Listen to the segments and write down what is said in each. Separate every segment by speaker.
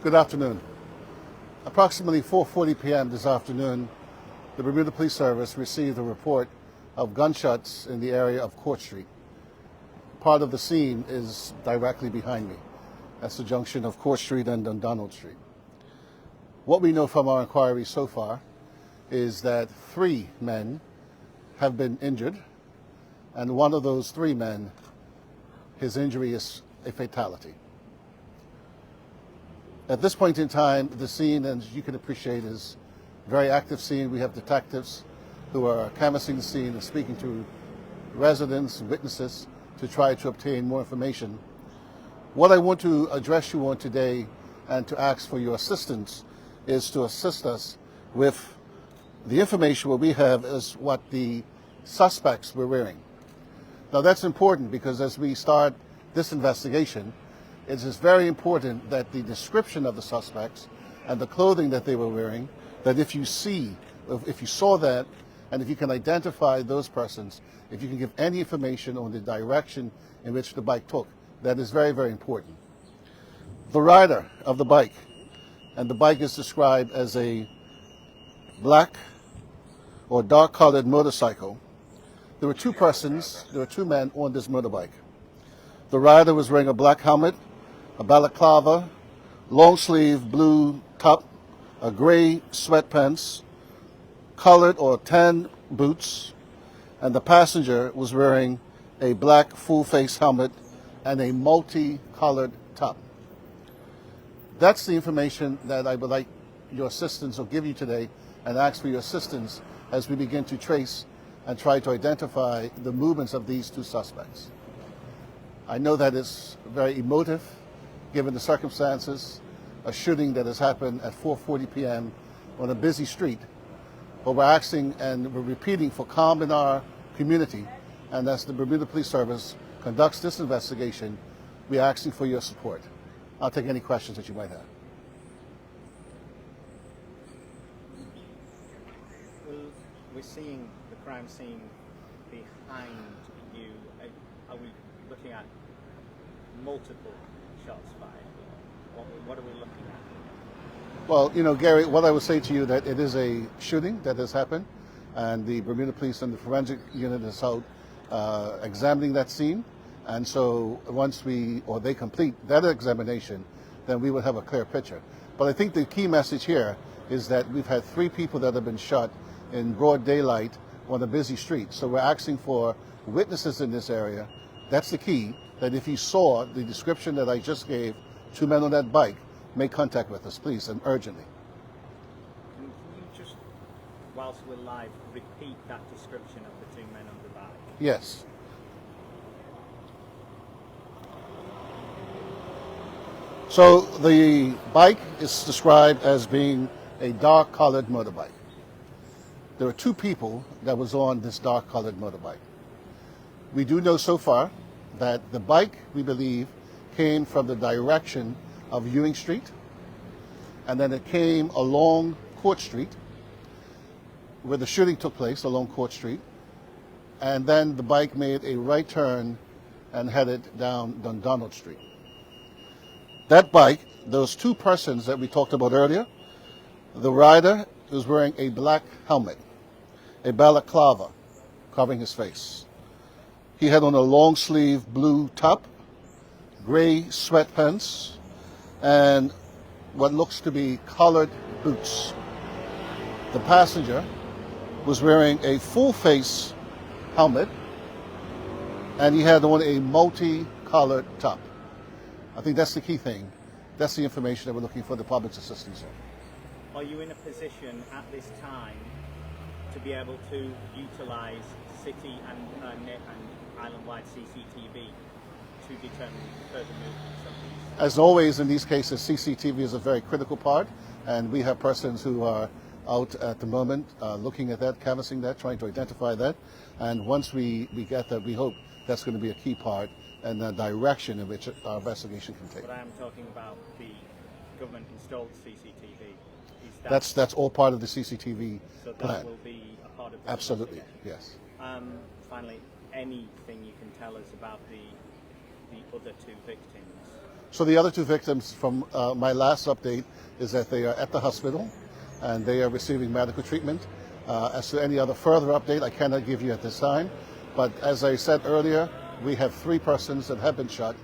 Speaker 1: Good afternoon. Approximately 4:40 p.m. this afternoon, the Bermuda Police Service received a report of gunshots in the area of Court Street. Part of the scene is directly behind me. That's the junction of Court Street and Donald Street. What we know from our inquiry so far is that 3 men have been injured, and one of those 3 men, his injury is a fatality. At this point in time, the scene, as you can appreciate, is a very active scene. We have detectives who are canvassing the scene and speaking to residents, witnesses, to try to obtain more information. What I want to address you on today and to ask for your assistance is to assist us with the information what we have is what the suspects were wearing. Now that's important because as we start this investigation, it is very important that the description of the suspects and the clothing that they were wearing, that if you saw that, and if you can identify those persons, if you can give any information on the direction in which the bike took, that is very, very important. The rider of the bike, and the bike is described as a black or dark-colored motorcycle. There were 2 persons, there were 2 men on this motorbike. The rider was wearing a black helmet, a balaclava, long-sleeve blue top, a gray sweatpants, colored or tan boots, and the passenger was wearing a black full-face helmet and a multi-colored top. That's the information that I would like your assistance or give you today, and ask for your assistance as we begin to trace and try to identify the movements of these 2 suspects. I know that it's very emotive, given the circumstances, a shooting that has happened at 4:40 p.m. on a busy street. But we're asking and we're repeating for calm in our community, and as the Bermuda Police Service conducts this investigation, we're asking for your support. I'll take any questions that you might have.
Speaker 2: Well, we're seeing the crime scene behind you. Are we looking at multiple shots fired? What are we looking at?
Speaker 1: Well, you know, Gary, what I would say to you that it is a shooting that has happened, and the Bermuda Police and the forensic unit is out examining that scene. And so once they complete that examination, then we will have a clear picture. But I think the key message here is that we've had 3 people that have been shot in broad daylight on a busy street. So we're asking for witnesses in this area. That's the key, that if you saw the description that I just gave, 2 men on that bike, make contact with us, please, and urgently.
Speaker 2: Can you just, whilst we're live, repeat that description of the 2 men on the bike?
Speaker 1: Yes. So the bike is described as being a dark-colored motorbike. There were 2 people that was on this dark-colored motorbike. We do know so far that the bike, we believe, came from the direction of Ewing Street, and then it came along Court Street, where the shooting took place, along Court Street, and then the bike made a right turn and headed down Donald Street. That bike, those 2 persons that we talked about earlier, the rider was wearing a black helmet, a balaclava covering his face. He had on a long-sleeve blue top, gray sweatpants, and what looks to be colored boots. The passenger was wearing a full-face helmet, and he had on a multi-colored top. I think that's the key thing. That's the information that we're looking for the public's assistance on.
Speaker 2: Are you in a position at this time to be able to utilize city and island-wide CCTV to determine further movements of these?
Speaker 1: As always in these cases, CCTV is a very critical part, and we have persons who are out at the moment looking at that, canvassing that, trying to identify that. And once we get that, we hope that's going to be a key part and the direction in which our investigation can take.
Speaker 2: But I am talking about the government-installed CCTV.
Speaker 1: That's all part of the CCTV
Speaker 2: so
Speaker 1: plan.
Speaker 2: That will be a part of the
Speaker 1: Absolutely, yes.
Speaker 2: Finally, anything you can tell us about the other 2 victims?
Speaker 1: So the other two victims from my last update is that they are at the hospital and they are receiving medical treatment. As to any other further update, I cannot give you at this time. But as I said earlier, we have 3 persons that have been shot.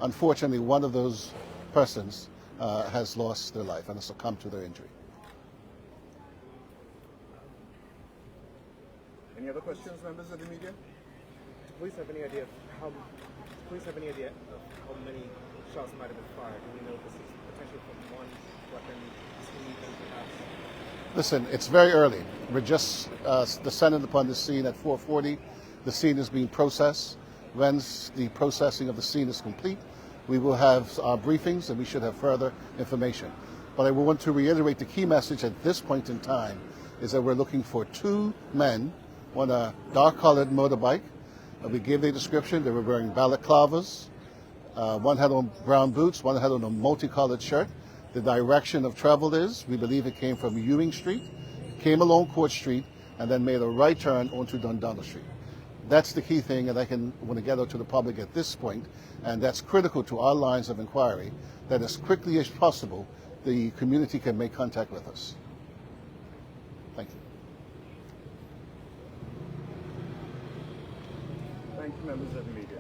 Speaker 1: Unfortunately, one of those persons has lost their life and has succumbed to their injury.
Speaker 3: Any other questions, members of the media?
Speaker 4: Do police have any idea of how many shots might have been fired? Do we know if this is potentially from one weapon, two, and perhaps?
Speaker 1: Listen, it's very early. We're just descended upon the scene at 4:40. The scene is being processed. Once the processing of the scene is complete, we will have our briefings and we should have further information. But I want to reiterate the key message at this point in time is that we're looking for 2 men on a dark-colored motorbike. We gave the description. They were wearing balaclavas. One had on brown boots, one had on a multicolored shirt. The direction of travel is, we believe it came from Ewing Street, came along Court Street, and then made a right turn onto Dundonald Street. That's the key thing, and I want to get out to the public at this point, and that's critical to our lines of inquiry, that as quickly as possible, the community can make contact with us. Thank you.
Speaker 3: Thank you, members of the media.